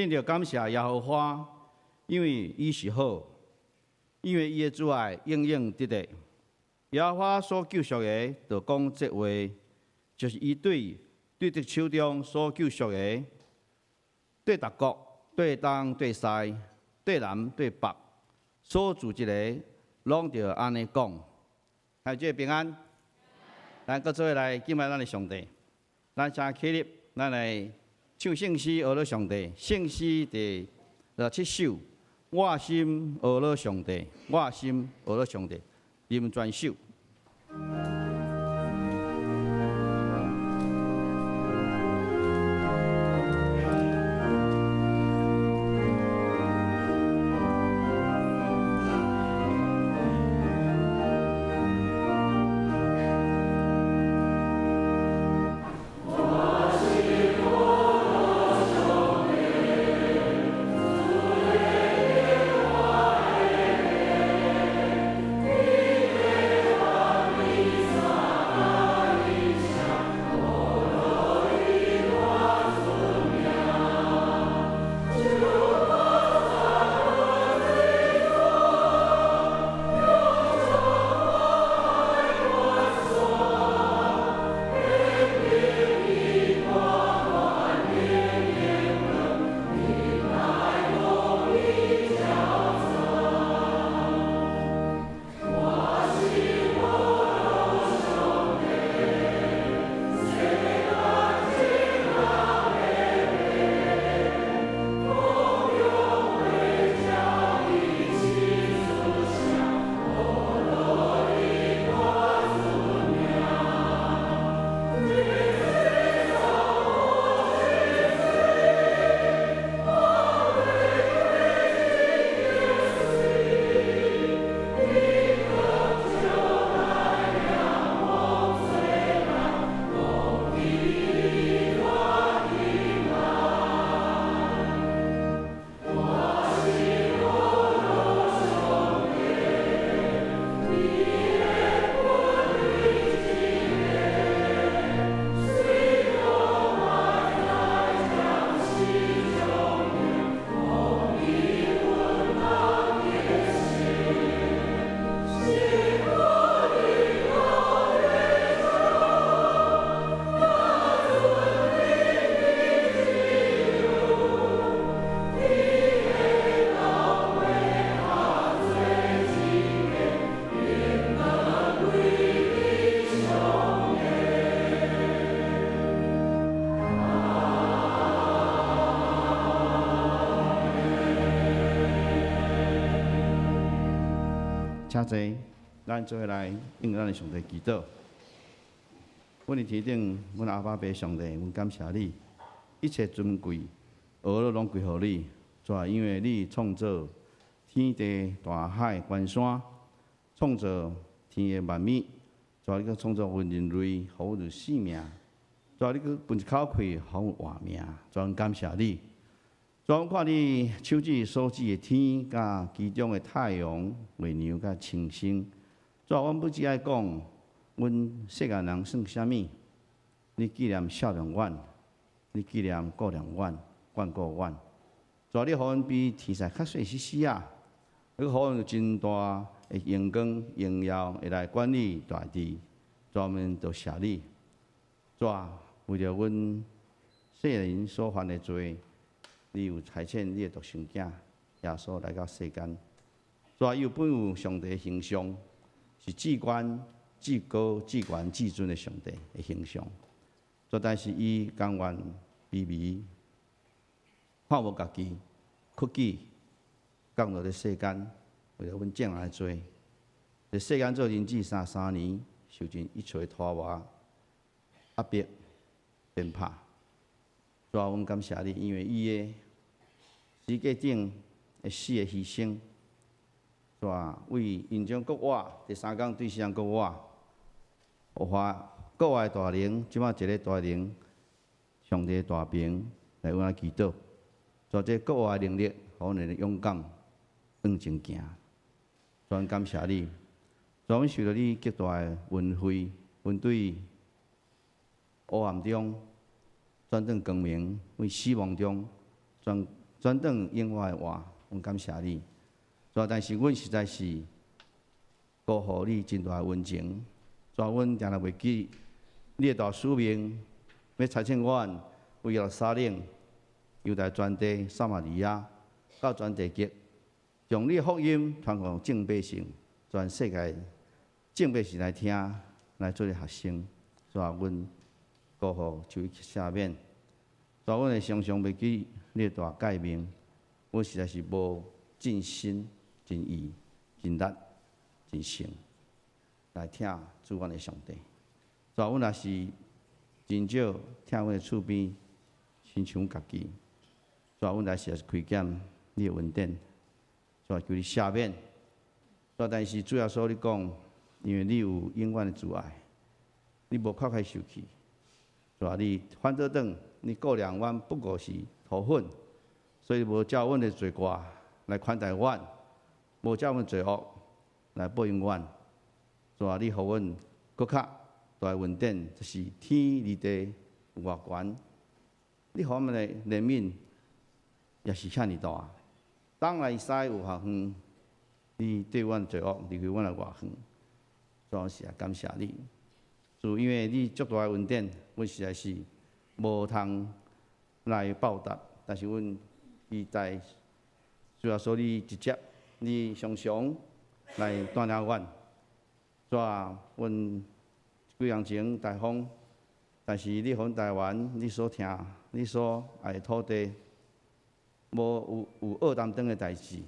定着感谢耶和华，因为伊是好，因为伊的主爱永永直直。耶和华所救赎的，就讲这话，就是伊对敌手中所救赎的，对逐国、对东、对西、对南、对北，所住一个，拢着安尼讲。还这平安，咱搁做来敬拜咱的上帝。咱先起立，咱来唱圣诗，学了上帝。圣诗第7首，我心学了上帝，我心学了上帝，念全首。请坐，咱做来应咱的上帝祈祷。阮的天顶，阮阿爸爸上帝，阮感谢你，一切尊贵、学了拢归乎你。主要因为你创造天地、大海、关山，创造天的万物。主要你搁创造阮人类，互有生命。主要你搁分一口气，互有活命。主要感谢你。主要看你手指所指的天，甲其中的太阳、月亮、甲星星。主要阮不只爱讲，阮世间人算啥物？你纪念少年阮，你纪念顾念阮，眷顾阮。主要你互阮比天使较细丝啊，你互阮有真大的荣光、荣耀，会来管理大地。专门就谢你。主啊，为着阮世人所犯的罪。你有差遣你的独生囝耶稣来到世间，主啊，伊有本有上帝的形象，是至高、至高、至权、至尊的上帝的形象。主，但是伊甘愿卑微，看无家己，屈己，降落伫世间，为了阮正来做。伫世间做人子33年，受尽一切拖磨、压迫、鞭挞。主啊，阮感谢你，因为伊的世界顶的死的牺牲，主啊，为因将国活第3天对世人国活，有法国外大灵，即马一个大灵，上帝的大名来阮祈祷，主这国外的能力，互阮的勇敢往前行。主，感谢你，主，阮受到你极大的恩惠，阮对黑暗中转转光明，为死亡中转转转永远的话，阮感谢你。主啊，但是阮实在是辜负你真大的恩情。主啊，阮定定袂记你的大使命，要差遣阮为耶路撒冷、犹太全地、撒玛利亚到全地极，将你的福音传给众百姓，全世界众百姓来听，来做学生。主啊，阮辜负求伊赦免。主啊，阮会常常袂记你的大诫命，阮实在是无尽心、尽意、尽力、尽性来听主阮的上帝。主啊，阮若是真少听阮的厝边亲像家己，主啊，阮来实在是亏欠你的恩典。主啊，求你赦免。主啊，但是主要说你讲，因为你有永远的慈爱，你无慷慨受气。主啊，你反倒转，你顾量阮不过是土粉，所以无照阮的罪过来款待阮，无照阮罪恶来报应阮。主啊，你互阮搁较大恩典，就是天离地有偌悬，你互阮的怜悯也是遐尼大。东来西有偌远，你对阮罪恶离开阮的偌远。主啊，是也感谢你。主，因为你足大的恩典，阮实在是无通来报答，但是阮期待主要说你直接，你常常来带领阮。主啊，阮几年前台风，但是你阮台湾，你所听，你所爱的土地，无有恶担当的代志。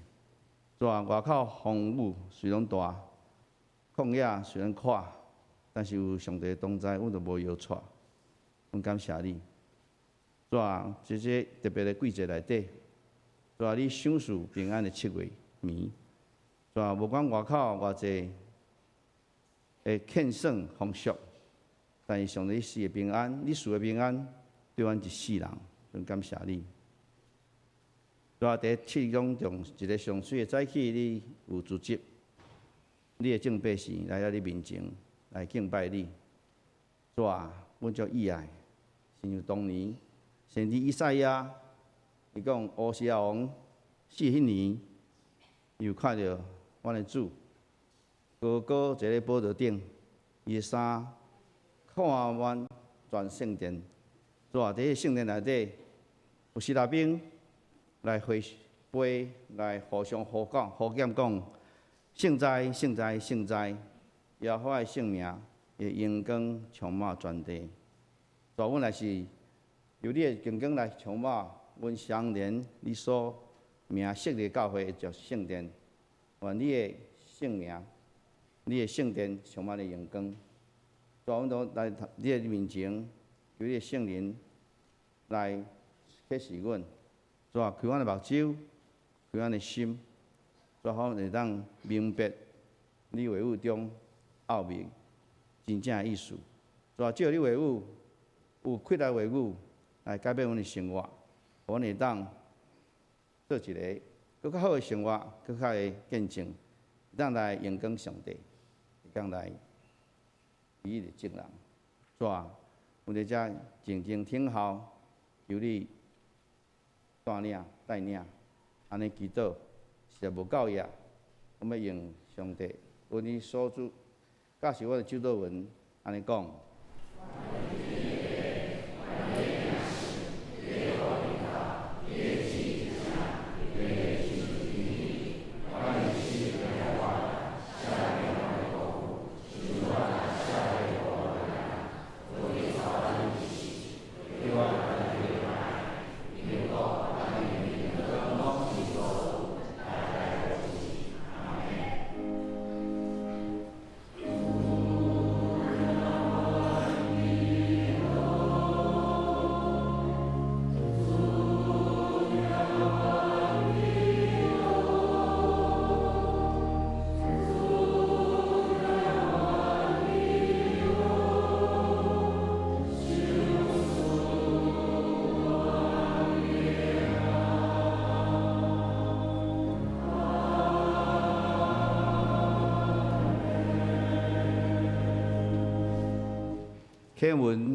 主啊，外口风雨虽然大，旷野虽然闊。但是有上帝同在，阮就无摇错。阮感谢你。主啊，这特别的季节内底，主啊，你享受平安的7月暝。主啊，无管外口偌济的欠损风俗，但是上帝赐的平安，你赐的平安，对阮一世人，阮感谢你。主啊，伫7月中中一个上水的早起，你有组织你的众百姓来到你面前。来敬拜你，主啊，阮足意爱，亲像当年先知以赛亚，伊讲乌西亚王死迄年，又看到阮的主高高坐咧宝座顶，伊的衫看阮全圣殿，主啊，伫个圣殿内底有士大兵来挥杯来互相呼喊讲，圣哉圣哉圣哉！耶和华的圣名会荣光充满全地。主，阮也是由你的荣光来充满，阮相连你所名设立教会叫圣殿，愿你的圣名、你的圣殿充满了荣光。主，阮都来你的面前，求你的圣灵来启示阮。主啊，开阮的目睭，开阮的心，主好会当明白你话语中奥秘真正的意思。主啊，借你话语有开来话语来改变阮的生活，互阮会当做一个更较好的生活，更较的见证，当来荣光上帝，当来伊的正人。主啊，阮伫遮静静听候，求你带领，安尼祈祷实在无够野，我们要用上帝为你所主。教是我的主导文，安尼讲。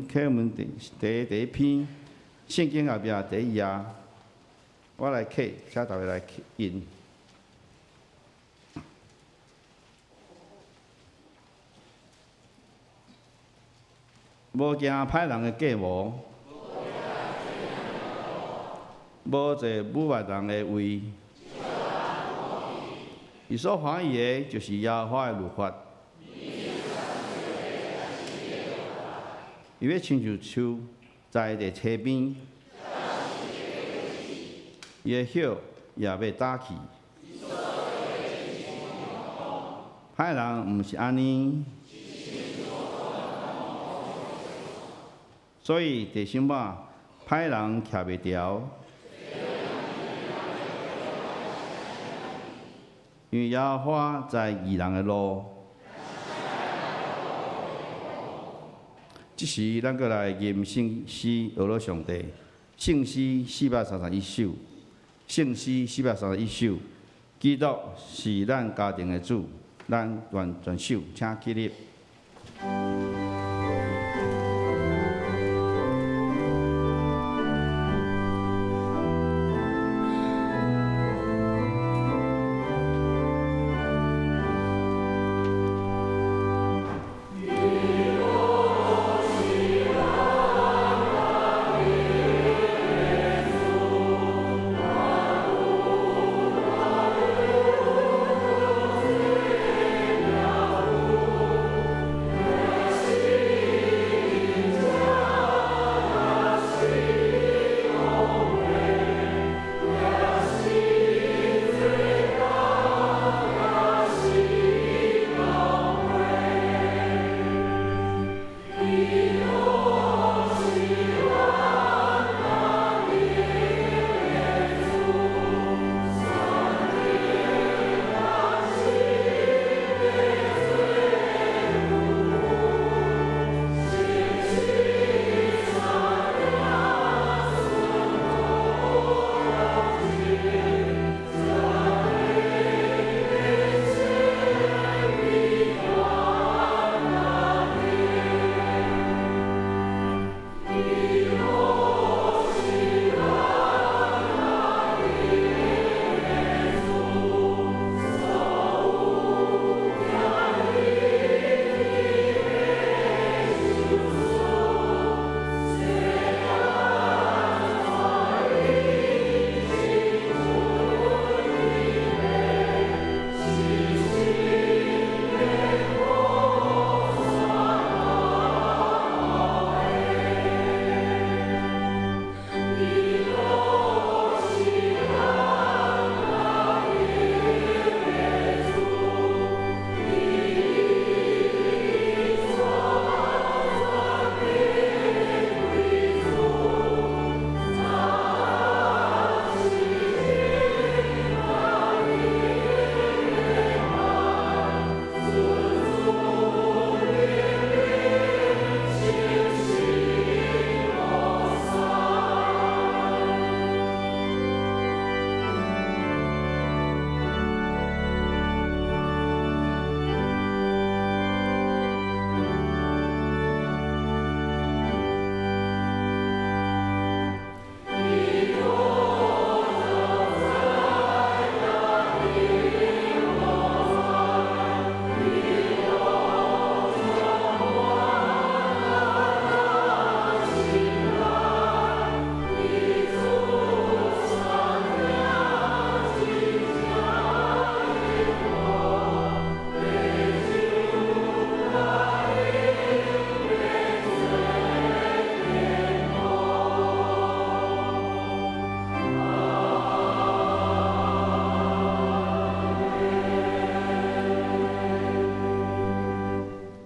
课文第一篇，圣经后壁第1页，我来刻，请大家来印。无惊歹人的计谋，无坐侮辱人的位。伊所欢喜的，就是耶和华的律法。伊要亲像树栽伫溪边，伊的叶也要打去。歹人毋是安尼。所以第三版，歹人徛袂牢，因为耶和华在义人的路。即时，咱搁来念圣诗，俄罗上帝圣诗431首，圣诗431首。基督是咱家庭的主，咱愿全首，请起立。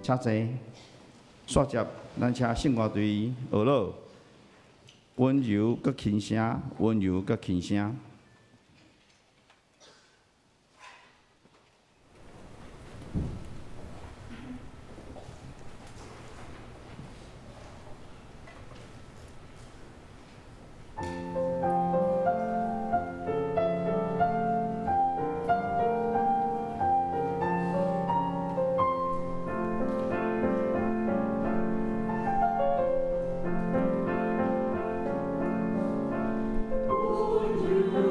请坐，煞接咱请圣歌队学老，温柔搁轻声，温柔搁轻声。You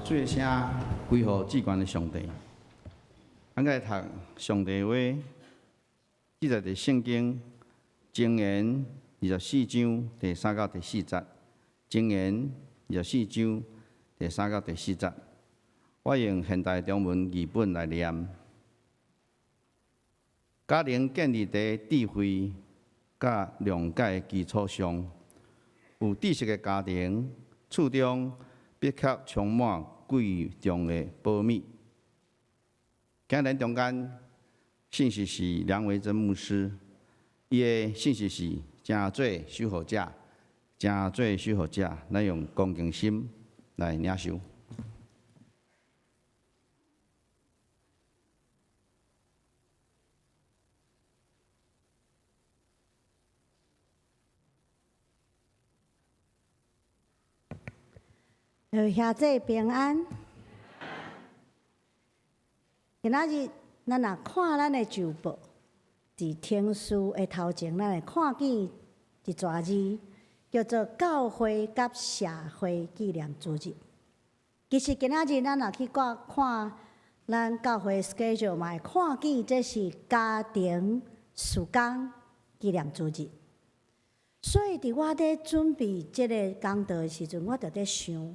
做声归乎至高的上帝。咱来读上帝话，记载伫圣经箴言24章第3到第4节。箴言24章第3到第4节，我用现代中文译本来念。家庭建立在智慧甲谅解的基础上，有知识的家庭厝中必却充满贵重的宝秘。今日中间信息是梁维珍牧师，伊的信息是真做守护者，真做守护者，咱用恭敬心来领受。兄弟平安。今仔日咱若看咱的旧报，伫天书的头前，咱会看见一逝字，叫做教会甲社会纪念主日。其实今仔日咱若去看咱教会 schedule， 嘛会看见这是家庭事工纪念主日。所以伫我伫准备即个讲道的时阵，我就伫想。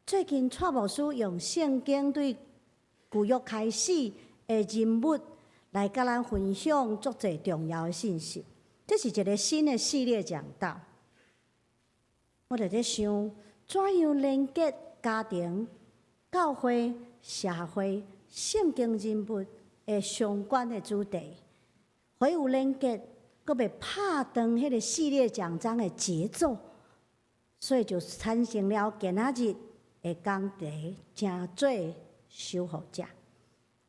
最近蔡牧师用圣经对旧约开始的人物来甲咱分享足侪重要的信息，这是一个新的系列讲道。我就在想，怎样连接家庭、教会、社会、圣经人物的相关的主题，会有连接，阁袂拍断迄个系列讲章的节奏，所以就产生了今仔日的讲题，真做守护者，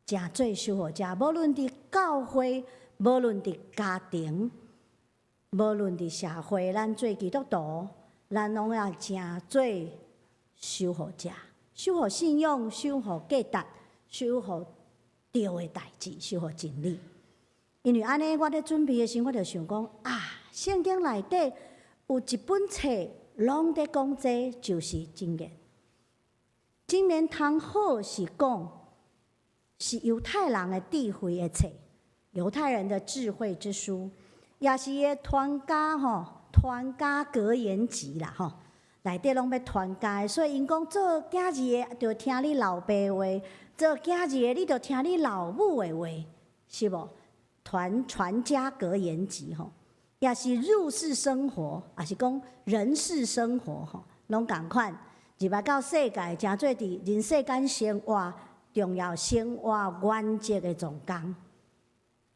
真做守护者。无论伫教会，无论伫家庭，无论伫社会，咱做基督徒，咱拢要真做守护者，守护信仰，守护价值，守护对的代志，守护真理。因为安尼，我咧准备的时候，我就想讲圣经内底有一本册，拢在讲这就是箴言。箴言通好是讲，是犹太人的智慧的册，犹太人的智慧之书，也是个传家格言集啦吼，内底拢要传家的，所以因讲做囝儿的就听你老爸话，做囝儿的你就听你老母的话，是无？传家格言集吼，也是入世生活，也是讲人世生活吼，拢共款。入来到世界，真做伫人世间生活重要生活原则的总纲，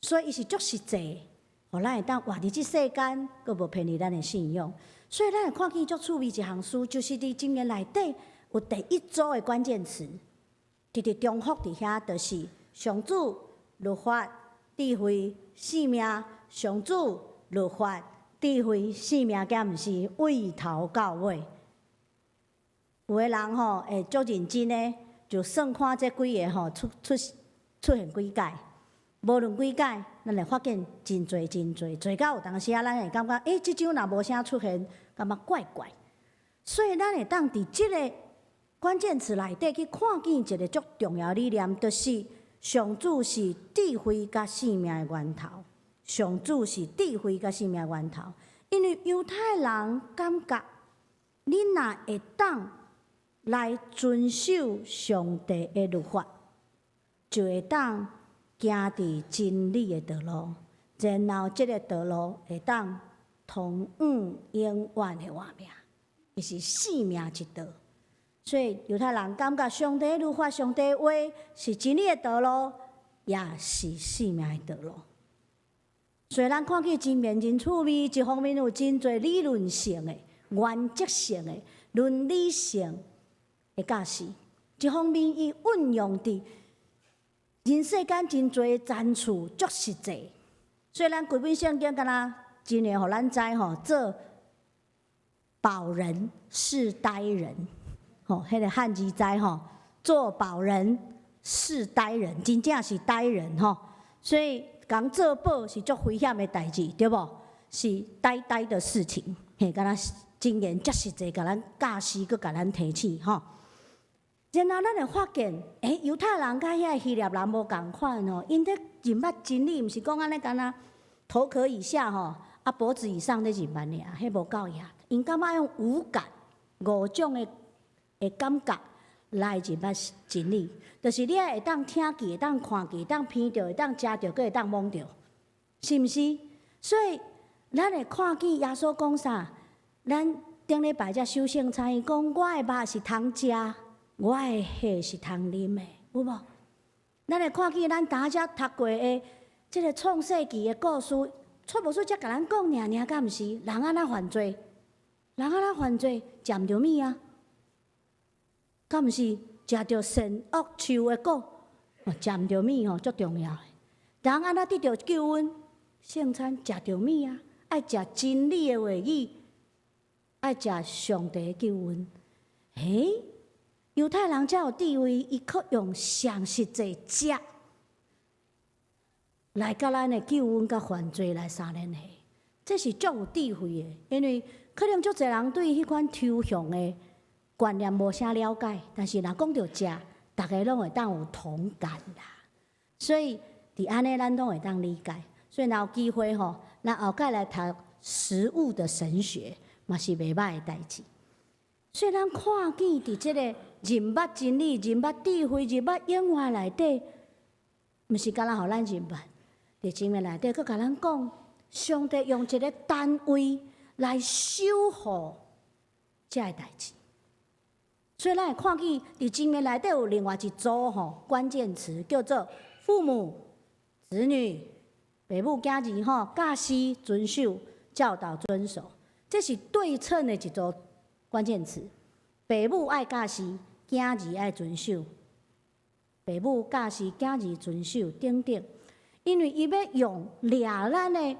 所以伊是足实际，互咱会当活伫即世间，阁无偏离咱的信仰。所以咱会看见足趣味一项书，就是伫箴言内底有第一组的关键词，直重复伫遐，就是上主、律法、智慧、性命；上主、律法、智慧、性命，敢毋是从头到尾。有的人会足认真的，就算看这几个出现几届，无论几届，咱会发现真侪，侪到有当时咱会感觉，即张若无啥出现，感觉怪怪。所以咱会当伫即个关键词内底去看见一个足重要理念，就是上主是智慧甲性命的源头。上主是智慧甲性命的源头，因为犹太人感觉，你若会当来遵守上帝的律法，就会当行伫真理的道路，然后这个道路会当通往永远的活命，就是性命之道。所以犹太人感觉上帝的律法、上帝的话是真理的道路，也是性命的道路。所以咱看见真面真趣味，一方面有真侪理论性的、原则性的、伦理性的教示，一方面伊运用伫人世间真侪难处，足实际。所以咱规本圣经敢若真诶，互咱知做保人是呆人，迄个汉字知做保人是呆人，真正是呆人所以讲做保是足危险的代志，对无？是呆呆的事情，敢若箴言足实际，甲咱教示，佮甲咱提醒然后咱会发现，犹太人甲遐希腊人无共款哦，因咧认捌真理，毋是讲安尼干若头壳以下吼，脖子以上咧认捌尔，迄无够呀。因感觉用五感、五种的感觉来认捌真理，就是你会当听见、会当看见、会当闻到、会当食到，佮会当摸到，是毋是？所以咱会看见耶稣讲啥？咱顶礼拜才修圣餐，伊讲我的肉是通食，我的血是通啉的，有无？咱会看见咱大家读过的即个创世纪的故事，错无说才甲咱讲尔，敢毋是？人安怎犯罪？人安怎犯罪？占着物啊？敢毋是？食着善恶树的果，占着物吼，足重要的。人安怎得到救恩？圣餐食着物啊？爱食真理的话语，爱食上帝的救恩。犹太人才有智慧，伊可用上实际食来甲咱的救恩甲犯罪来相联系，这是足有智慧的。因为可能足侪人对迄款抽象的观念无啥了解，但是若讲到食，大家拢会当有同感啦。所以伫安尼，咱拢会当理解。所以若有机会吼，咱后盖来读食物的神学，嘛是袂歹的代志。所以咱看见伫即个认捌真理、认捌智慧、认捌永远内底，毋是干那互咱认捌。伫经文内底，佮甲咱讲，上帝用一个单位来守护遮个代志。所以咱会看见伫经文内底有另外一组关键词，叫做父母、子女、爸母、囝儿教师遵守、教导遵守，这是对称的一组关键词。爸母爱教师，囝儿爱遵守；爸母教师，囝儿遵守等等。因为伊要用掠咱的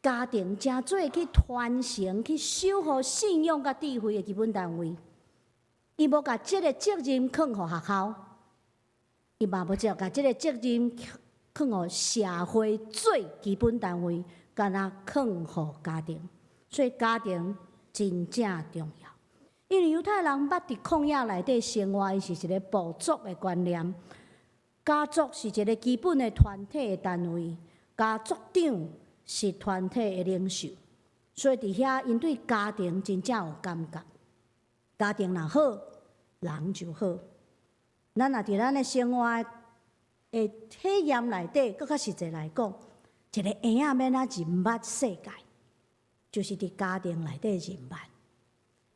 家庭真做去传承、去守护信仰甲智慧的基本单位。伊无甲即个责任放互学校，伊嘛无只甲即个责任放互社会最基本单位，敢若放互家庭。所以家庭真正重要。因为犹太人捌伫旷野内底生活，伊是一个部族的观念。家族是一个基本的团体的单位，家族长是团体的领袖，所以伫遐因对家庭真正有感觉。家庭若好，人就好。咱若伫咱的生活的体验内底，搁较实际来讲，一个婴仔免啊认捌世界，就是伫家庭内底认捌。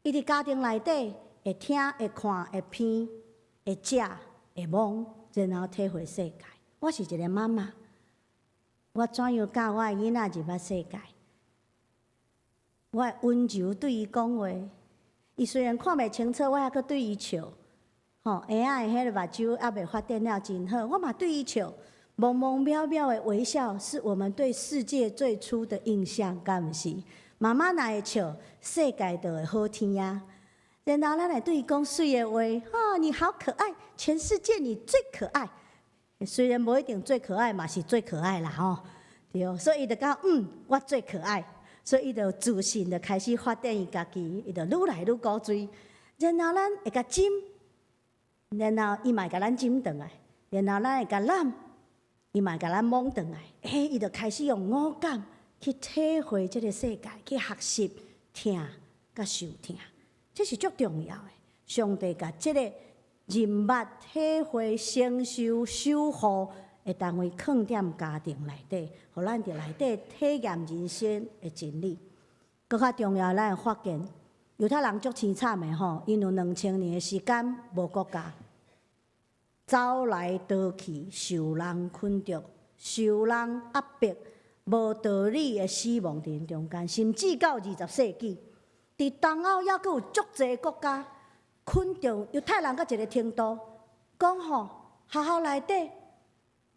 伊伫家庭内底会听、会看、会闻、会食、会摸。然后体会世界。我是一个妈妈，我怎样教我的囡仔入捌世界？我会温柔对伊讲话。伊虽然看袂清楚，我还阁对伊笑。婴仔的迄个目睭还袂发展了真好，我嘛对伊笑。朦朦渺渺的微笑，是我们对世界最初的印象，敢毋是？妈妈若会笑，世界就会好听啊。然后咱来对伊讲水的话，你好可爱，全世界你最可爱。虽然无一定最可爱，嘛是最可爱啦对，所以伊就讲我最可爱，所以伊就自信的开始发展伊家己，伊就愈来愈高追。然后咱会甲斟，然后伊嘛会甲咱斟转来，然后咱会甲揽，伊嘛会甲咱摸转来。伊就开始用五感去体会这个世界，去学习听甲受听。这是足重要的。上帝甲这个认捌、体会、承受、守护的单位放踮家庭内底，互咱伫内底体验人生的真理。搁较重要，咱会发现犹太人足凄惨的因有2000年的时间无国家，走来倒去，受人困住，受人压迫，无道理的死亡伫因中间，甚至到20世纪。伫东欧还佫有足侪国家困住犹太人到一个程度，讲学校内底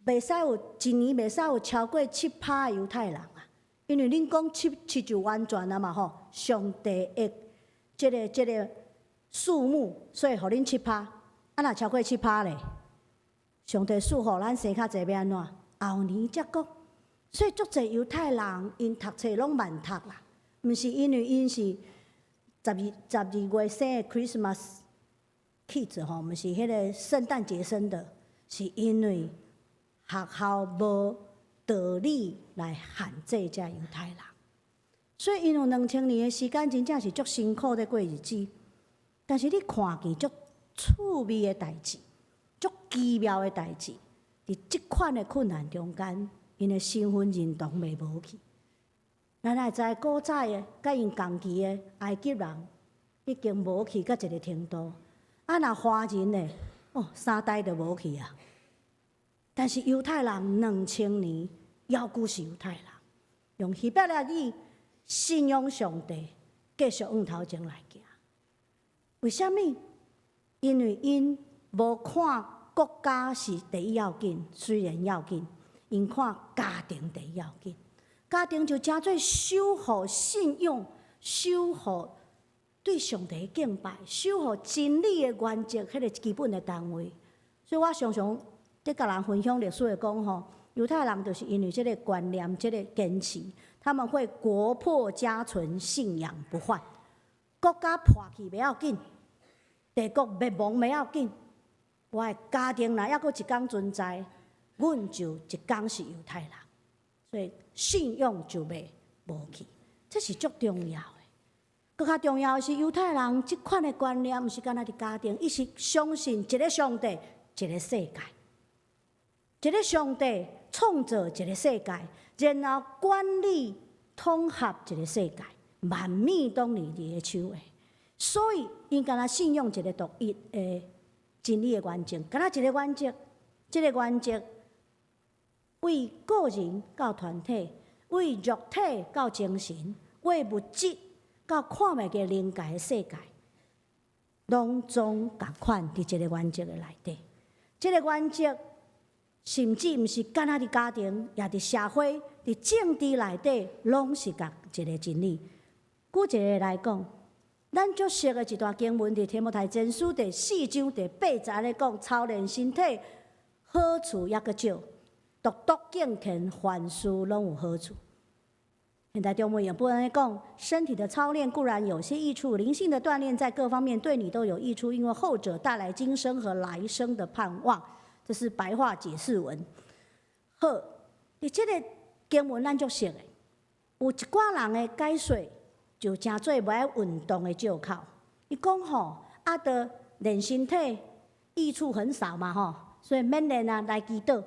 袂使有一年袂使有超过7%的犹太人啊，因为恁讲7就完全啊嘛上帝的这个数目，所以互恁7%，若超过7%咧，上帝赐互咱生较济要安怎？后年才讲，所以足侪犹太人因读册拢慢读啦，毋是因为因是12月生的 Christmas，起子吼，毋是迄个圣诞节生的，是因为学校无道理来限制遮犹太人，所以因有2000年的时间，真正是足辛苦在过日子。但是你看见足趣味的代志，足奇妙的代志，伫即款的困难中间，因的身份认同袂无去。咱会知古早的甲因同期的埃及人已经无去到一个程度，啊，若华人的哦3代就无去啊。但是犹太人2000年犹旧是犹太人，用希伯来语信仰上帝，继续往头前来行。为什么？因为因无看国家是第一要紧，虽然要紧，因看家庭第一要紧。家庭就真做守护信用、守护对上帝敬拜、守护真理的原则，迄个基本的单位。所以我常常在甲人分享历史的讲吼，犹太人就是因为这个观念、这个坚持，他们会国破家存，信仰不换。国家破去袂要紧，帝国灭亡袂要紧，我的家庭若抑阁一天存在，阮就一天是犹太人。所以信用就袂无去，这是足重要的。更较重要的是，犹太人即款的观念，毋是干那伫家庭，伊是相信一个上帝，一个世界，一个上帝创造一个世界，然后管理统合一个世界，万物拢伫伊的手下。所以，因干那信用一个独一的真理的原则，干那一个原则，这个原则。为个人到团体，为肉体到精神，为物质到看袂见灵界的世界，拢总共款伫一个原则的内底。这个原则甚至毋是干那伫家庭，也伫社会、伫政治内底，拢是共一个真理。举一个来讲，咱足熟的一段经文，伫提摩太前书第4章第8节咧讲，操练身体好处抑阁少。独独敬虔，凡事拢有好处。现在中文也不能讲，身体的操练固然有些益处，灵性的锻炼在各方面对你都有益处，因为后者带来今生和来生的盼望。这是白话解释文。好，伫这个经文咱足熟的，有一寡人的解说就真做无爱运动的借口。伊讲吼，啊，得练身体益处很少嘛吼，所以免练啊，来祈祷。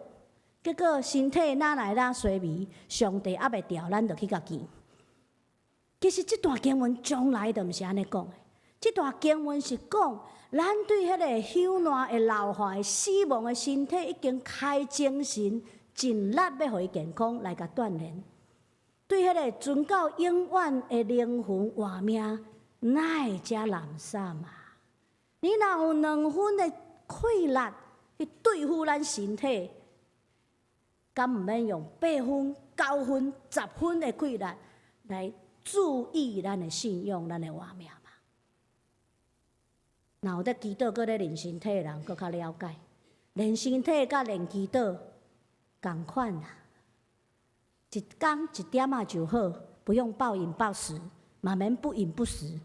结果身体哪来哪衰微，上帝还袂调，咱就去甲见。其实这段经文从来就毋是安尼讲的，这段经文是讲，咱对迄个朽烂的老化的死亡的身体，已经开精神、尽力要互伊健康来甲锻炼。对迄个存到永远的灵魂活命，哪会遮懒散啊？你若有2分的气力去对付咱身体，敢毋免用8分、9分、10分的气力来注意咱的信用、咱的活命嘛？若有咧祈祷、搁咧练身体的人，搁较了解，练身体甲练祈禱同款啦。一天一点仔就好，不用暴饮暴食，嘛免不饮不食。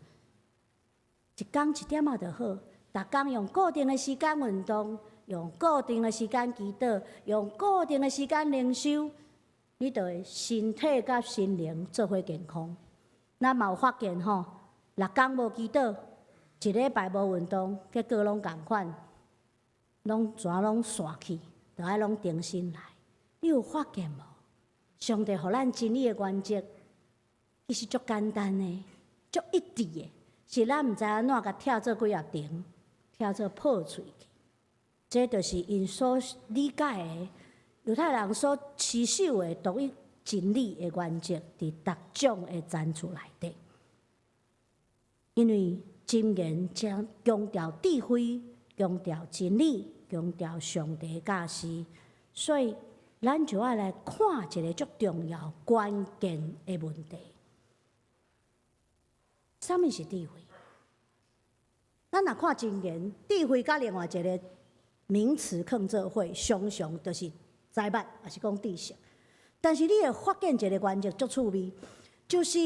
一天一点仔就好，逐天用固定的时间运动。用固定的时间祈祷，用固定的时间灵修，你就会身体甲心灵做伙健康。咱嘛有发现吼，6天无祈祷，1礼拜无运动，结果拢共款，拢全拢散去，就爱拢定心来。你有发现无？上帝互咱真理的原则，其实足简单的，足一致的，是咱毋知安怎甲跳做几啊场，跳做破碎去。这就是因所理解的犹太人所持守的独一真理的原则，伫逐种的赞助内底。因为箴言将强调智慧、强调真理、强调上帝教示，所以咱就要来看一个足重要、关键的问题：什么是智慧？咱若看箴言，智慧甲另外一个名词放做伙，常常就是财物，也是讲知识。但是你会发现一个原则足趣味，就是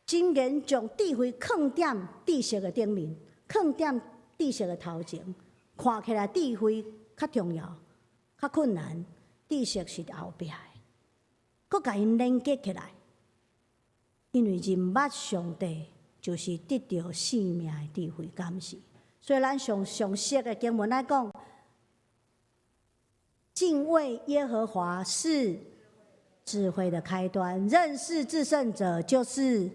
箴言将智慧放踮知识的顶面，放踮知识的头前，看起来智慧较重要、较困难，知识是后壁的，搁甲因连接起来。因为认捌上帝，就是得到生命的智慧，敢是？所以咱上熟的经文来讲，敬畏耶和华是智慧的开端，认识至圣者就是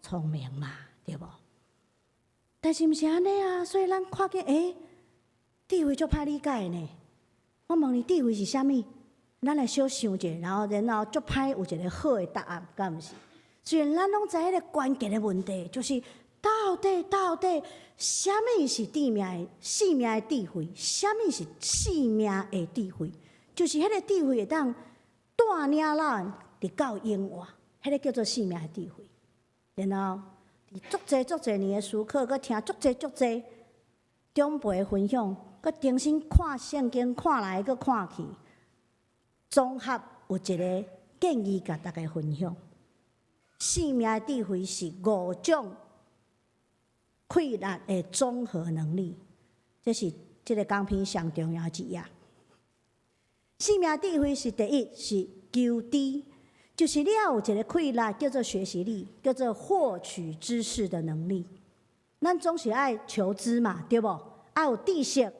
聪明嘛，对无？但是毋是安尼啊，所以咱看见智慧足歹理解呢。我问你，智慧是啥物？咱来小想者，然后足歹有一个好的答案，敢毋是？虽然咱拢知迄个关键的问题，就是到底啥物是生命的智慧？啥物是生命的智慧？就是迄个智慧会当带领咱伫到永远，迄个叫做生命的智慧。然后伫足侪年的思考，佮听足侪长辈的分享，佮重新看圣经，看来佮看去，综合有一个建议，甲大家分享。生命的智慧是5种快乐的综合能力，这是这个讲篇上重要一页。生命的智慧是第一，是求知，就是你要有一个快乐，叫做学习力，叫做获取知识的能力。咱总是爱求知嘛，对无？爱有知识，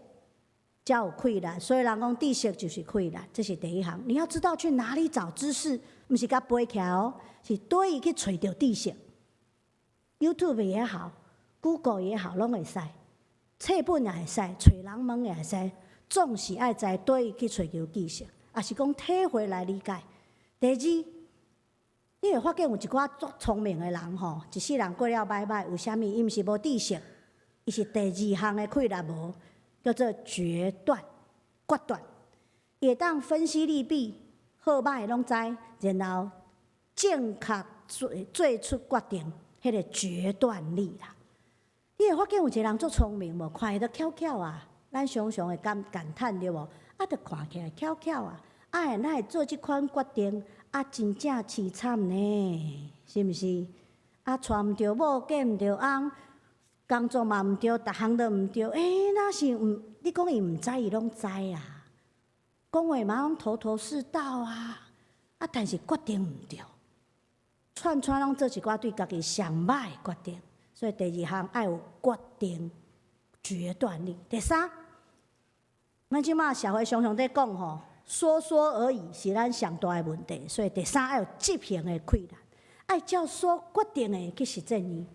才有快乐。所以人讲知识就是快乐，这是第一项。你要知道去哪里找知识，不是甲背起来哦，是对伊去找到知识。YouTube 也好 ，Google 也好，拢会使。册本也会使，找人问也会使。总是爱知对伊去找求知识，也是讲体会来理解。第二，你会发现有一寡足聪明的人吼，一世人过了歹歹，为虾米？伊毋是无知识，伊是第二项的快乐无，叫做决断。伊会当分析利弊，好歹拢知，然后正确做出决定，迄个决断力啦。你会发现有一个人足聪明无，看伊都巧巧啊。咱常常会感叹对无？啊，着看起来巧巧啊，哪会做即款决定？啊，真正凄惨呢，是毋是？啊，娶毋着某，嫁毋着翁，工作嘛毋着，逐项都毋着。那是你讲伊毋知，伊拢知啊。讲话嘛拢头头是道啊，但是决定毋着，串拢做一寡对家己上歹的决定。所以第二项爱有决定决断力。第三。咱即马社会常常在讲吼，说而已是咱上大的问题，所以第三要有执行的困难，爱照所决定的去实践伊，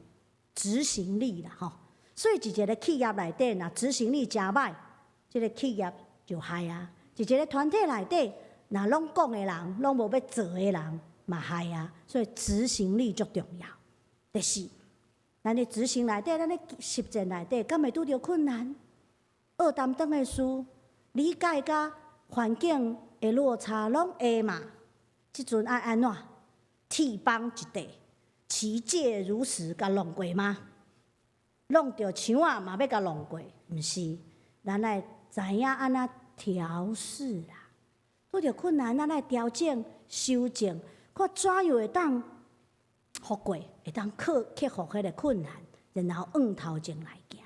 执行力啦吼。所以一个企业内底，若执行力真歹，这个企业就害啊；一个团体内底，若拢讲的人，拢无要做的人，嘛害啊。所以执行力足重要。第四，咱咧执行内底，咱咧实践内底，敢会拄着困难？学担当的事。理解甲环境的落差拢会嘛？即阵爱安怎？铁帮一地，其介如石，甲弄过吗？弄着墙啊，嘛要甲弄过？毋是，咱爱知影安怎调试啦。拄着困难，咱爱调整、修正，看怎样会当互过，会当克服迄个困难，然后往头前来行。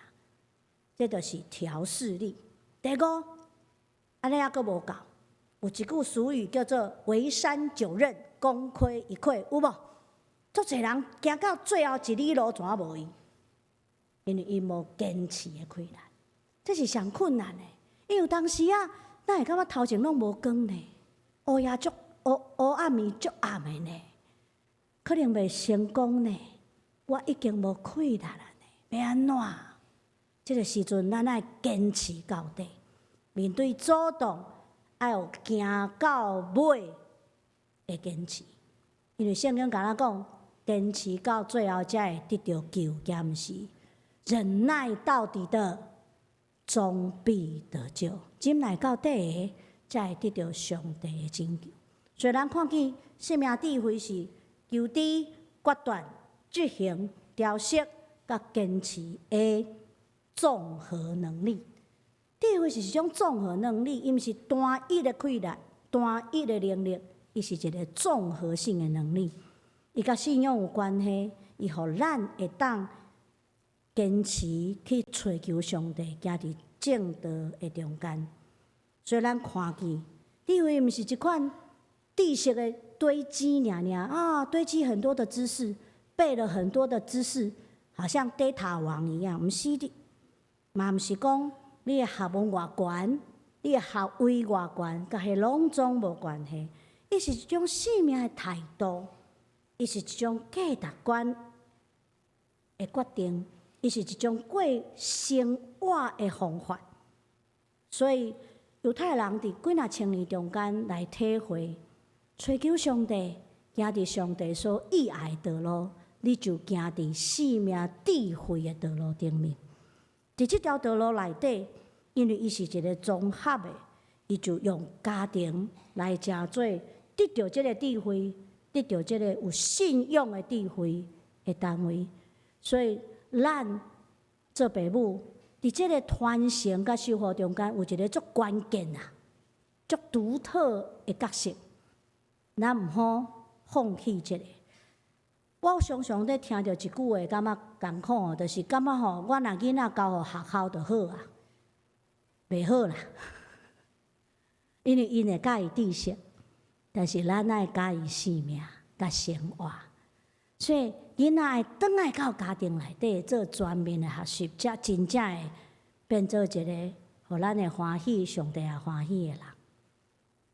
这就是调试力。第五。安尼还阁无够，有一句俗语叫做“围山9仞，功亏一篑”，有无？足侪人行到最后一里路，怎啊无伊？因为伊无坚持的困难，这是上困难的。因为当时啊，咱会感觉头前拢无光呢，黑夜足黑暗暝足暗的呢，可能袂成功呢。我已经无气力了呢，要安怎？这个时阵，咱爱坚持到底。面对阻挡，要有行到尾的坚持，因为圣经甲咱讲，坚持到最后才会得到救，毋是忍耐到底的，终必得救。忍耐到底的，才会得到上帝的拯救。所以咱看见生命智慧是求知、决断、执行、调适、甲坚持的综合能力。智慧是一种综合能力，伊毋是单一的快乐、单一的能力，伊是一个综合性的能力。伊甲信仰有关系，伊互咱会当坚持去追求上帝，行伫正道的中间。所以咱看见智慧，毋是一款知识的堆积啊，堆积很多的知识，背了很多的知识，好像 data 王一样。毋是的，嘛毋是讲你的学问偌悬，你的学位偌悬，甲迄拢总无关系。伊是一种生命的态度，伊是一种价值观的决定，伊是一种过生活的方法。所以犹太人伫几若千年中间来体会，追求上帝，行伫上帝所喜爱的道路，你就行伫生命智慧的道路顶面。伫即条道路内底，因为伊是一个综合的，伊就用家庭来成做得到即个智慧，得到即个有信仰的智慧的单位。所以咱做父母，伫即个传承甲修复中间，有一个足关键啊、足独特的角色，咱毋好放弃即个。我常常咧听到一句话，感觉艰苦哦，就是感觉吼，我若囡仔交互学校就好啊，袂好啦，因为因会介意知识，但是咱爱介意生命甲生活，所以囡仔爱转来到家庭内底做全面的学习，才真正会变做一个互咱会欢喜、上帝也欢喜的人。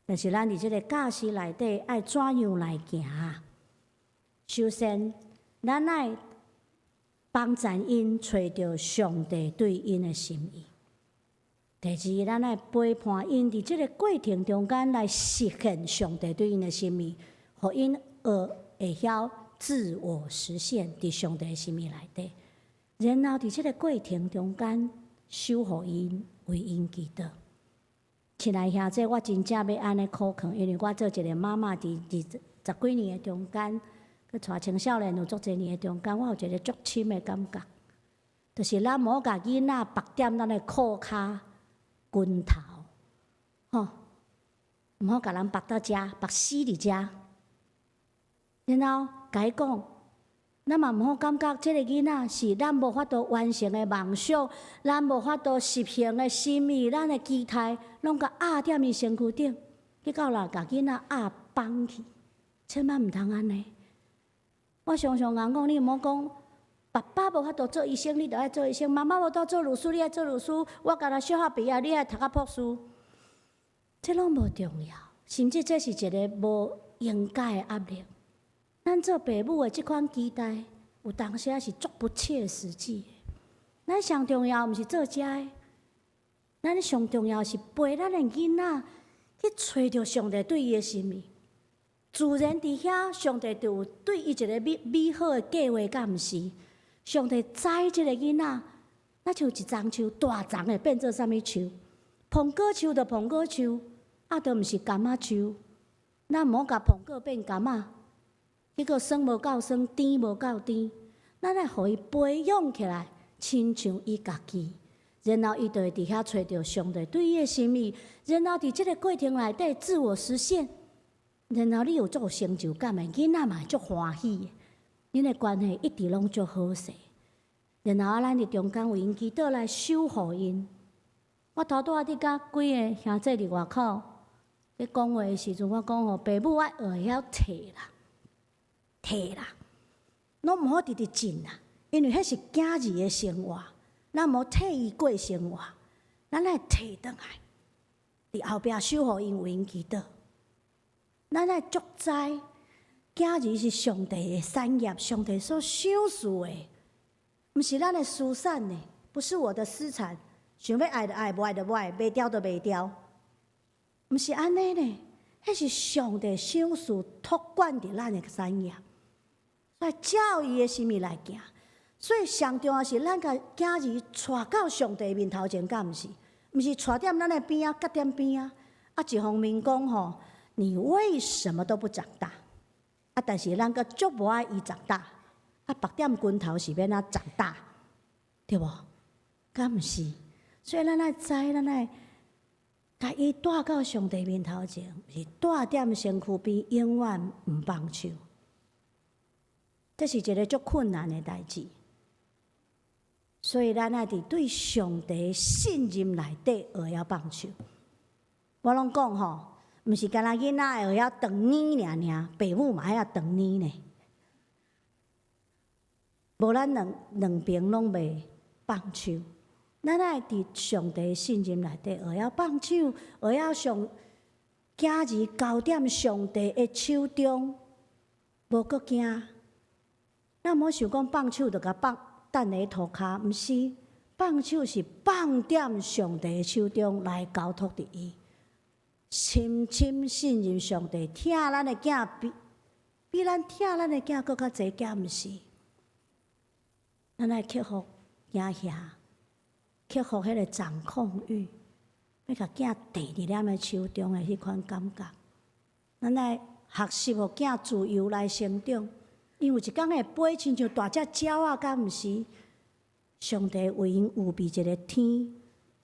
但是咱伫即个教室内底爱怎样来行？首先，咱爱帮助因找到上帝对因的心意。第二，咱爱陪伴因伫即个过程中间来实现上帝对因的心意，互因会晓自我实现伫上帝的心意内底。然后伫即个过程中间，守护因，为因祈祷。亲爱兄弟，我真正要安尼苦劝，因为我做一个妈妈伫十几年的中间。去带青少年有足侪年的中间，我有一个足深的感觉，就是咱无甲囡仔绑踮咱的裤骹、拳头，吼，毋好甲人绑到遮，绑死伫遮。然后甲伊讲，咱嘛毋好感觉即个囡仔是咱无法度完成的梦想，咱无法度实现的心意，咱的期待，拢甲压踮伊身躯顶，结果啦，甲囡仔压放去，千万毋通安尼。我常常人讲，你毋好讲，爸爸无法度做医生，你就爱做医生；妈妈无法度做律师，你爱做律师。我甲他小学毕业，你爱读到博士，这拢无重要，甚至这是一个无应该的压力。咱做父母的即款期待，有当时是足不切实际的。咱上重要毋是做遮的，咱上重要是陪咱的囡仔去找着上帝对伊的心意。自然伫遐，上帝就有对伊一个美好的计划，敢毋是？上帝知即个囡仔，那像一丛树，大丛的变做啥物树？苹果树就苹果树，都毋是柑仔树。咱毋好甲苹果变柑仔，结果酸无够酸，甜无够甜。咱来互伊培养起来，亲像伊家己，然后伊就会伫遐找着上帝对伊的心意，然后伫即个过程内底自我实现。然后你有足有成就感的，囡仔嘛足欢喜的，恁的关系一直拢足好势。然后咱伫中间为因祈祷来守护因。我头拄仔伫甲几个兄弟伫外口咧讲话的时阵，我讲吼，爸母爱会晓摕啦，拢毋好直直进啦，因为迄是囝儿的生活，咱无替伊过生活，咱爱摕倒来，伫后壁守护因，为因祈祷。咱爱足知，囝儿是上帝的产业，上帝所赏赐的，毋是咱的私产呢，不是我的私产。想要爱就爱，无爱就无爱，卖掉就卖掉，毋是安尼呢。迄是上帝赏赐托管伫咱的产业，所以照伊的心意来行。所以上重要是咱甲囝儿带到上帝面头前，敢毋是？毋是带踮咱的边啊，夹踮边啊。一方面讲吼。你为什么都不长大？但是咱个足无爱伊长大，绑踮拳头是免长大，对无？敢毋是？所以咱爱知，咱爱甲伊带到上帝面头前，是带踮身躯边，永远毋放手。这是一个足困难的代志。所以咱爱伫对上帝信任内底学晓放手。我拢讲吼，毋是干那囡仔会晓长年尔，父母嘛爱长年呢。无咱两边拢袂放手，咱爱伫上帝信任内底学晓放手，学晓上今日交踮上帝的手中，无搁惊。咱莫想讲放手就甲放等咧涂骹，毋是，放手是放踮上帝的手中来交托伫伊，深深信任上帝，疼咱的囝比咱疼咱的囝搁较济，惊毋是？咱爱克服惊吓，克服迄个掌控欲，要甲囝摕伫咱的手中的迄款感觉。咱爱学习互囝自由来成长，因为一天会飞，亲像大只鸟啊，敢毋是？上帝为因预备一个天，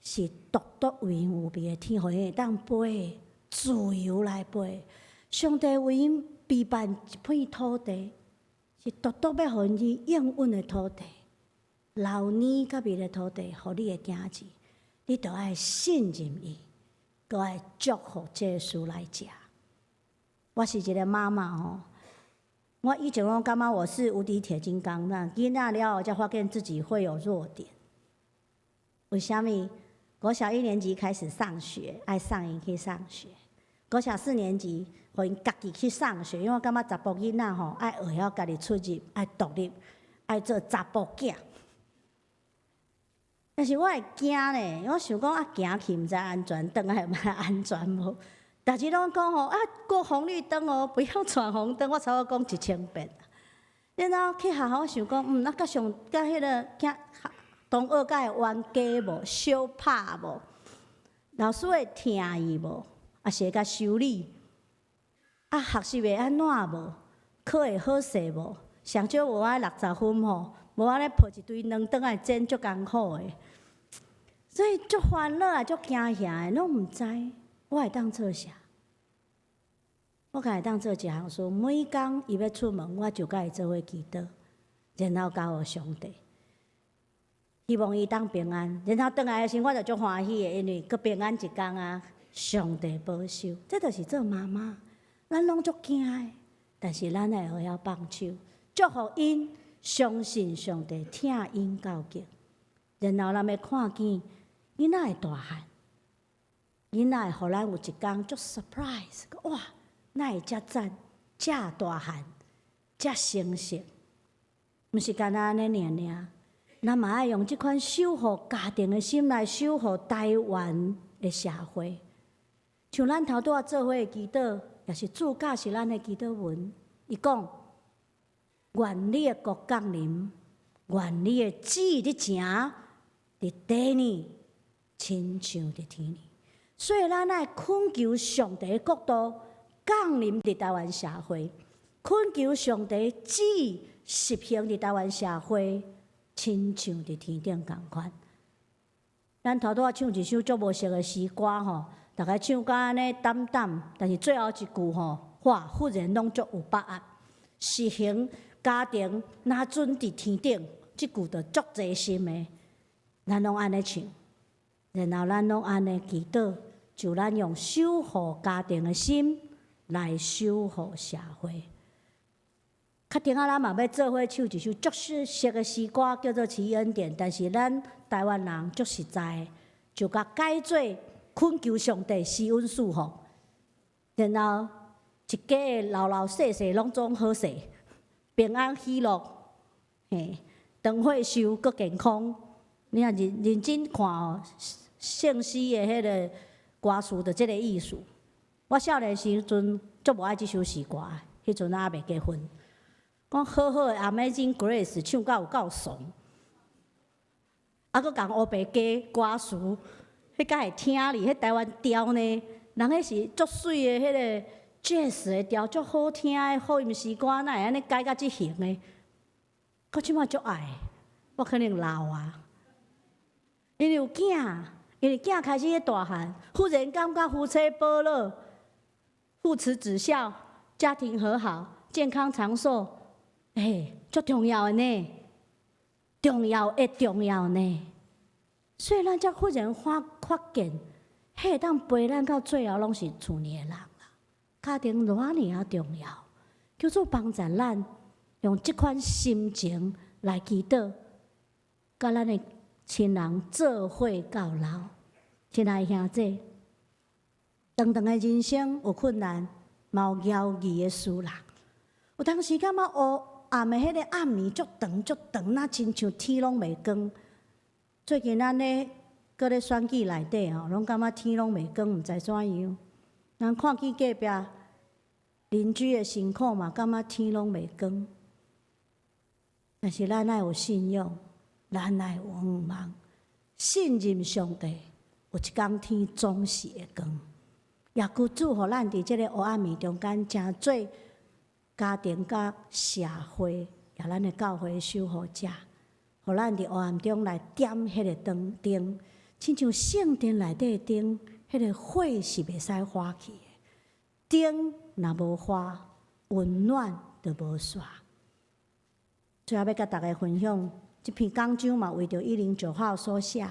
是独独为因预备的天，互因会当飞，自由来飞。上帝为因备办一片土地，是独独要互因应允的土地。老年甲别的土地，互你的囝子，你着爱信任伊，搁爱祝福这个事来食。我是一个妈妈吼，我以前拢感觉我是无敌铁金刚，那囡仔了后才发现自己会有弱点。为虾米？国小1年级开始上学，爱送因去上学。国小4年级，互因家己去上学，因为我感觉查甫囡仔吼爱学晓家己出入，爱独立，爱做查甫囝。但是我会惊呢，我想讲啊，行去毋知安全，转来毋知安全无。逐日拢讲吼啊，过红绿灯哦，不要闯红灯，我差不多讲1000遍。然后去学校，我想讲，那甲迄个同学甲会冤家无，相拍无，老师会听伊无，啊是会甲修理，啊学习会安怎无，考会好势无，上少无爱60分吼。无安尼抱一堆两顿来煎，足艰苦的，所以足烦恼也足惊吓的，拢毋知我会当做啥。我会当做一项事，每工伊要出门，我就甲伊做伙祈祷，然后交互上帝，希望伊当平安。然后转来的时，我就足欢喜的，因为佮平安一天啊，上帝保守。这就是做妈妈，咱拢足惊的，但是咱会学晓放手，祝福因。相信上帝听因教训，然后咱要看见囡仔会大汉，囡仔会互咱有一天足 surprise， 哇，哪会遮赞、遮大汉、遮成熟？毋是干那安尼尔，咱嘛爱用即款守护家庭的心来守护台湾的社会。像咱头拄仔做伙的祈祷，也是主教是咱的祈祷文，伊讲。愿你的国降临，愿你的旨意伫行，伫地呢，亲像伫天呢。所以咱爱恳求上帝的国度降临伫台湾社会，恳求上帝的旨意实行伫台湾社会，亲像伫天顶共款。咱头拄仔唱一首足无熟的诗歌吼，大概唱甲安尼淡淡，但是最后一句吼，哇，忽然拢足有把握，实行。家庭若准伫天顶，即句着足侪心的，咱拢安尼唱，然后咱拢安尼祈祷，就咱用守护家庭的心来守护社会。较顶仔咱嘛要做伙唱一首足熟的诗歌，叫做《祈恩典》，但是咱台湾人足实在，就甲改做恳求上帝施恩赐福，然后一家的老老细细拢总好势。平安喜乐，嘿，长岁寿，搁健康。你若认真看哦，圣诗的迄个歌词，就即个意思。我少年时阵足无爱即首诗歌，迄阵还未结婚。讲好好的 Amazing Grace 唱到有够爽，啊，搁共乌白鸡歌词，迄敢会听哩？迄台湾调呢，人迄是足水的迄个。jazz 的调足好听的福音诗歌，哪会安尼改到即型的？我即摆足爱，我可能老啊，因为有囝，因为囝开始咧大汉，忽然感觉夫妻保乐，父慈子孝，家庭和好，健康长寿，足重要的呢。重要的重要呢。所以咱才忽然发现，迄当陪咱到最后拢是厝里的人啦。家庭偌尔啊重要，叫做帮助咱用即款心情来祈祷，甲咱的亲人做伙到老。亲爱的兄弟，长长的人生有困难，嘛有枵义的事啦。有当时感觉黑暗的迄个暗暝足长，那亲像天拢袂光。最近咱咧搁咧选举内底吼，拢感觉天拢袂光，毋知怎样。咱看见隔壁邻居的辛苦嘛，感觉天拢袂光。但是咱爱有信仰，咱爱有盼望，信任上帝。有一天天总是会光，也佮祝福咱伫即个黑暗暝中间，真做家庭甲社会，也咱的教会守护者，互咱伫黑暗中来点迄个灯灯，亲像圣殿内底的灯，迄个火是袂使花去的。灯若无花，温暖就无煞。最后要甲大家分享，这篇讲章嘛，为着109号所写的。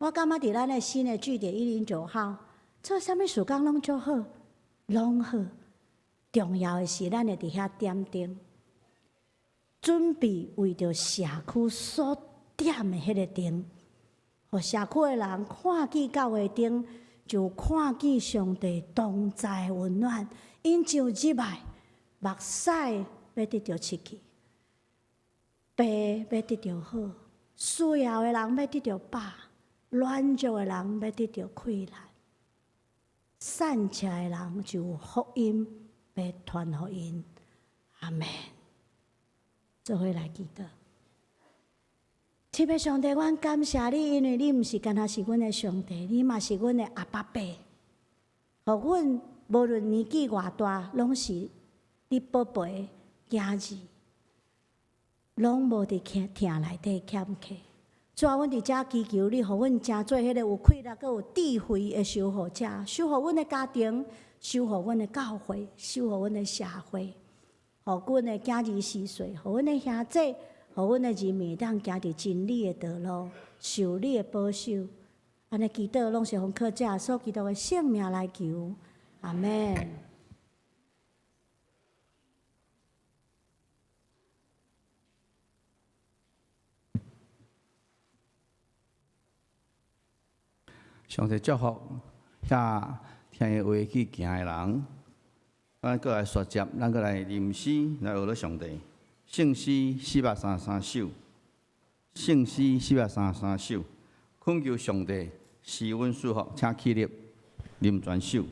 我感觉伫咱的新的据点109号，做啥物事工拢足好，拢好。重要的是，咱会伫遐点灯，准备为着社区所点的迄个灯，互社区的人看见教会灯，就看见上帝同在的温暖，因就入来，目屎要得到刺激，病要得到好，需要的人要得到饱。软弱的人要得到快乐，善车的人就有福音要传福音。阿门。做伙来祈祷。亲爱的上帝，阮感谢你，因为你毋是干那是阮的上帝，你嘛是阮的阿爸爸。互阮无论年纪偌大，拢是你宝贝的儿子，拢无伫疼内底欠客。主啊，阮伫遮祈求你，互阮真做迄个有快乐、佮有智慧的守护者，守护阮的家庭，守护阮的教会，守护阮的社会，互阮的囝儿4岁，互阮的兄弟，互阮的人民当行伫真理的道路，受你的保守。安尼祈祷拢是奉靠者所基督的圣名来求，阿门。上帝祝福遐听伊话去行的人，咱过来学习，咱过来吟诗来学了上帝。圣诗433首，圣诗433首，恳求上帝施阮祝福，请起立，念全首。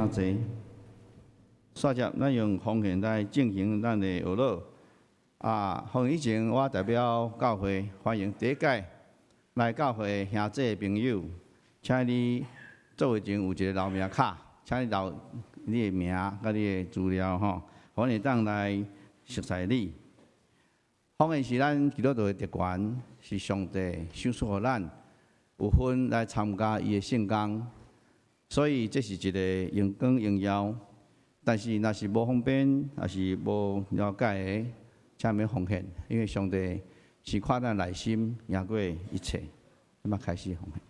诚济。煞接，咱用方言来进行咱的学老。方言以前，我代表教会欢迎第一届来教会兄弟的朋友，请你座位前有一个留名卡，请你留你的名甲你的资料吼，互你当来熟悉你。方言是咱基督徒的特权，是上帝赏赐予咱有份来参加伊的圣工，所以这是一个荣光荣耀。但是若是无方便，也是无了解的，请免奉献，因为上帝是看咱内心赢过一切。那么开始奉献。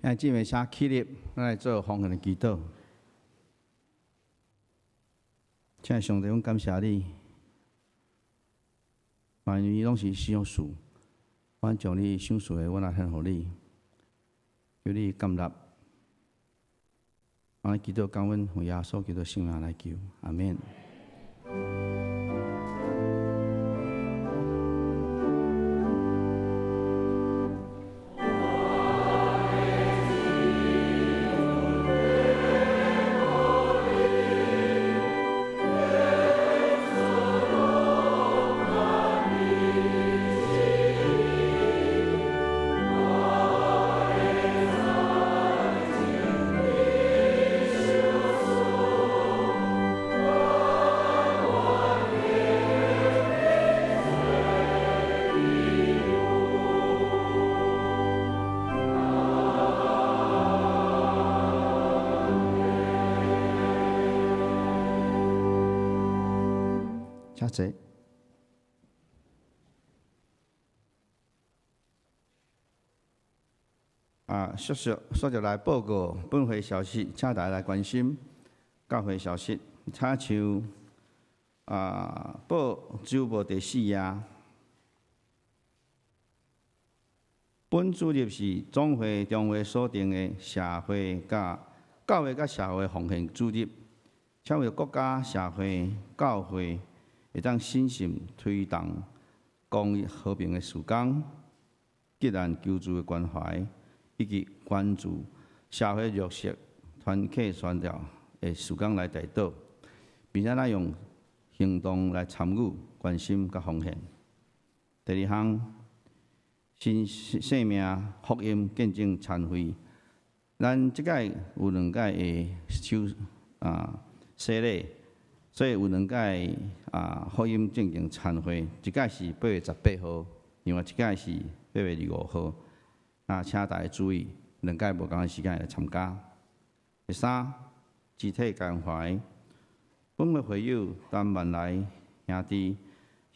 咱姊妹请起立，咱来做奉献的祈祷。请上帝，阮感谢你，万一拢是小事，阮将你赏赐的，阮来献互你，求你甘纳。阮祈祷感恩，奉耶稣基督圣名来求，阿免。请坐。续来报告本会消息，请大家来关心教会消息。请像报周报第4页，本主题是总会中会所定的社会甲教育甲社会奉献主题，且为国家、社会、教会会当信心推动公益和平的事工、吉难救助的关怀，以及关注社会弱势团体宣调的事工来带导，并且咱用行动来参与、关心甲奉献。第二项，新生命福音见证餐会，咱即届有2届的洗礼，所以有2届福音见证餐会，一届是8月18号，另外一届是8月25号。请大家注意，2届无同的时间来参加。第三，集体关怀。本会会友陈万来兄弟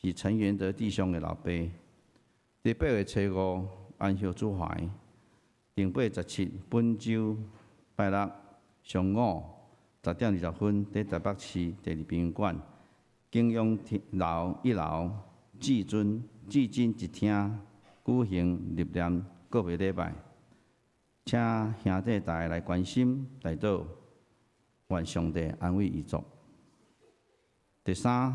是陈元德弟兄的老爸。伫8月初5安息主怀，定8月17本周拜六上午10点20分，伫台北市第2宾馆景永楼1楼至尊一厅举行立念告别礼拜，请兄弟大家来关心带导，愿上帝安慰遗族。第三，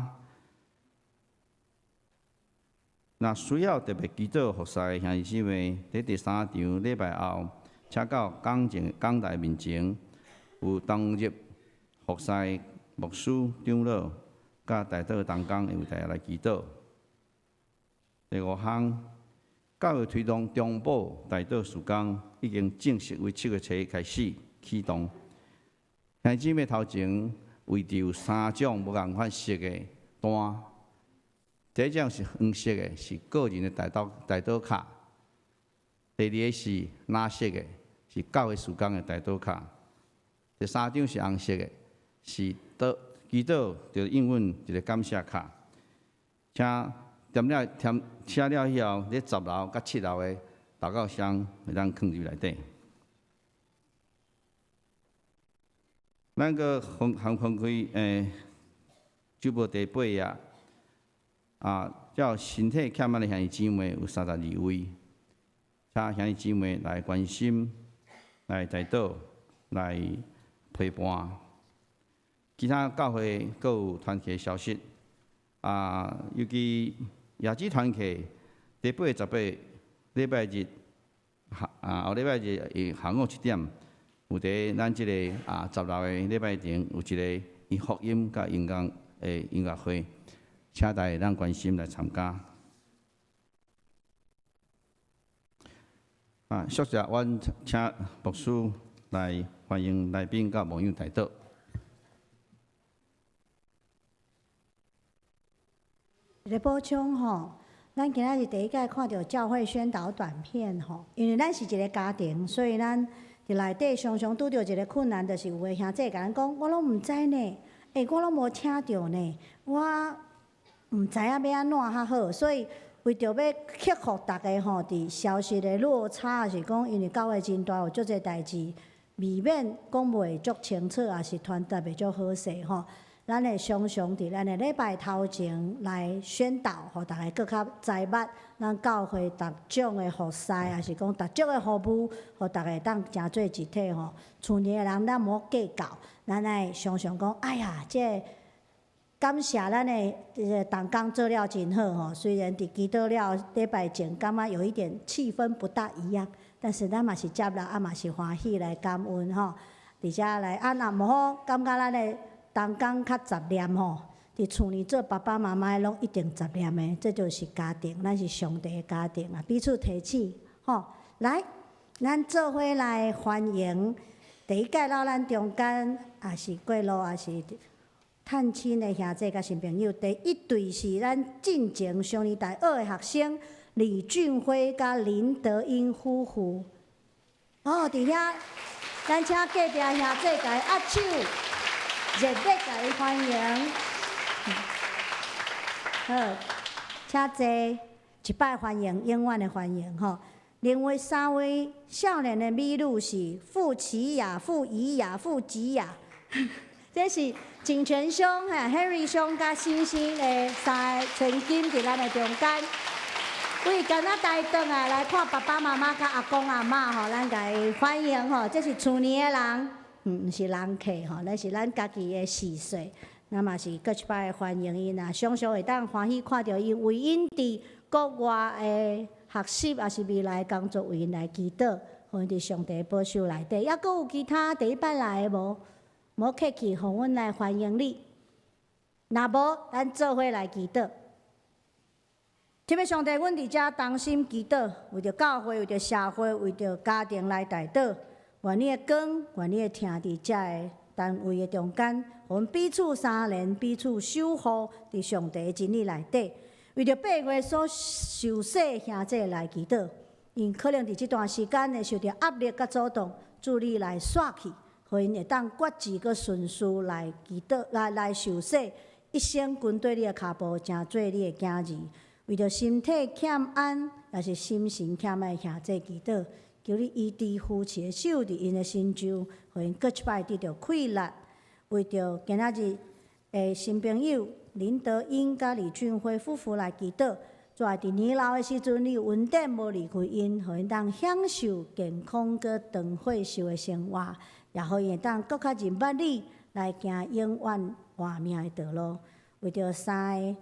若需要特别祈祷服侍的兄弟姊妹，伫第3场礼拜后，请到讲台面前，有当日服侍牧师、长老甲带导同工会为大家来祈祷。第5项，教育推动中保带导事工已经正式为7月初开始启动。兄弟姊妹头前为着有3种无共款色的单。第一种是黄色的，是个人的带导卡；第二个是蓝色的，是教会事工的带导卡；第三张是红色的，是祈祷就是英文一个感谢卡。请写了以后，伫10楼甲7楼的祷告箱会当放入内底。咱个分开就无第8页。叫身体欠仔的兄弟姊妹有32位，请兄弟姊妹来关心、来带导、来陪伴。其他教会各有团契的消息，尤其亚子团契第8月18礼拜日，后礼拜日下午7点，有伫咱即个10楼的礼拜亭有一个以福音甲音乐会。请大家让关心来参加。宿舍，阮请牧师来欢迎来宾甲网友带导。一个补充吼，咱今仔日第一届看到教会宣导短片吼，因为咱是一个家庭，所以咱伫内底常常拄着一个困难，就是有个兄弟甲咱讲，我拢毋知呢，我拢无听着呢，我毋知影要安怎较好，所以为着要克服大家吼伫消息的落差，也是讲因为教会真大，有足侪代志未免讲袂足清楚，也是传达袂足好势吼。咱会常常伫咱的礼拜头前来宣导，互大家更较知捌咱教会逐种的服侍，也是讲逐种的服务，互大家当诚做一体吼。厝里的人咱无计较，咱爱常常讲，哎呀，感谢咱的同工做了真好吼，虽然伫祈祷了礼拜前，感觉有一点气氛不大一样，但是咱嘛是接纳，嘛是欢喜来感恩吼，而且来若无好，感觉咱的同工较杂念吼，伫厝里做爸爸妈妈的拢一定杂念的，这就是家庭，咱是上帝的家庭啊，彼此提起吼。来，咱做伙来欢迎第一届到咱中间，也是过路，也是探亲的兄弟甲新朋友，第一对是咱进前上年大2的学生李俊辉甲林德英夫妇。伫遐，咱请隔壁兄弟甲伊握手，热烈甲伊欢迎。好，请坐，一摆欢迎，永远的欢迎吼。另外3位少年的美女是傅奇雅、傅怡雅、傅吉雅，这是景泉兄、Harry 兄甲星星的3个纯金伫咱的中间。为今仔带转来看爸爸妈妈甲阿公阿嬷吼，咱甲伊欢迎吼，这是厝年的人，毋是人客吼，那是咱家己的逝岁，那嘛是各一摆欢迎因啊，常常会当欢喜看到因为因伫国外的学习，也是未来工作为因来祈祷，互因伫上帝保守内底。抑阁有其他第一摆来的无？无客气，互阮来欢迎你。若无，咱做伙来祈祷。亲爱上帝，阮伫遮同心祈祷，为着教会，为着社会，为着家庭来代祷。愿你的光，愿你的听伫遮的单位的中间，互阮彼此相连，彼此守护伫上帝的真理内底。为着8月所受洗兄弟来祈祷，因可能伫即段时间会受到压力甲阻挡，助力来刷去，互因会当决志佮顺序来祈祷，来受洗，一生跟对你的脚步，成做你的囝儿。为着身体欠安，也是心神欠爱兄弟祈祷，求你医治夫妻的手伫因的身上，互因搁一摆得到快乐。为着今仔日的新朋友林德英甲李俊辉夫妇来祈祷，在伫年老的时阵，你稳定无离开因，互因当享受健康佮长岁寿的生活，也互因会当搁较认捌你，来行永远活命的道路。为着3个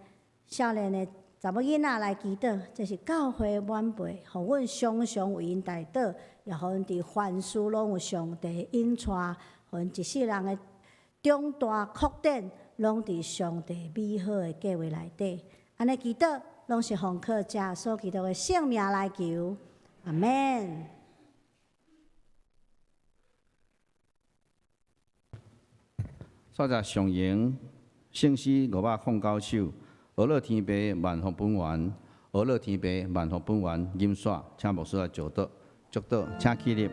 少年的查某囡仔来祈祷，这是教会晚辈，互阮常常为因代祷，也互因伫凡事拢有上帝引带，互因一世人的重大扩展，拢伫上帝美好的计划内底。安尼祈祷，拢是奉靠者所祈祷的圣名来求，阿免。所在上营圣诗509首。俄勒天父万福本源，俄勒天父万福本源，吟诵，请牧师来教导，请起立。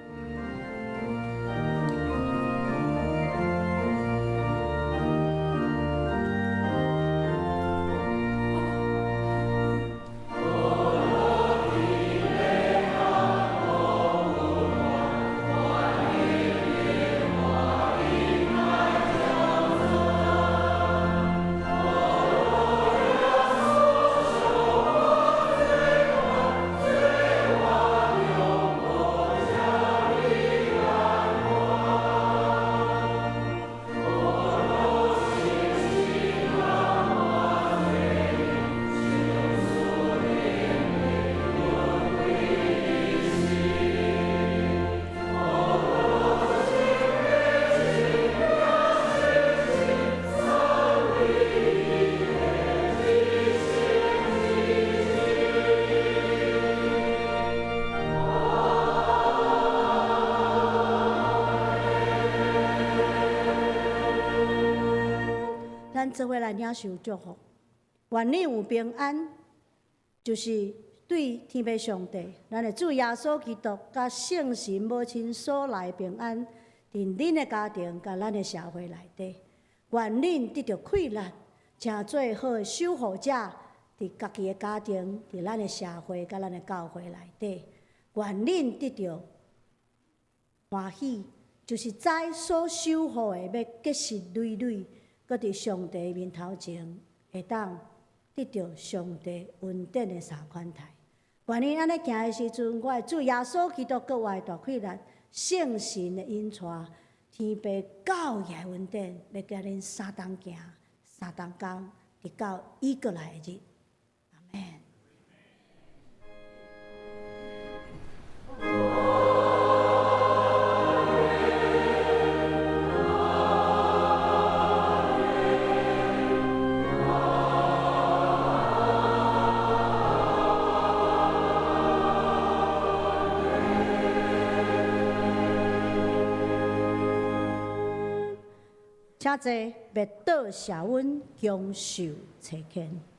咱做伙来领受祝福，愿你有平安，就是对天父上帝、咱的主耶稣基督甲圣神母亲所来平安，伫恁的家庭甲咱的社会内底，愿恁得到快乐，成最好的守护者，伫家己的家庭、伫咱的社会甲咱的教会内底，愿恁得到欢喜，就是在所守护的要结实累累。搁伫上帝面头前，会当得到上帝恩典的三款台。愿你安尼行的时阵，我的主耶稣基督搁我的大快乐，圣神的引带，天父教义的恩典，要叫恁三当行，三当讲，直到伊过来的日。阿免。请坐，灭岛谢阮，强受切牵。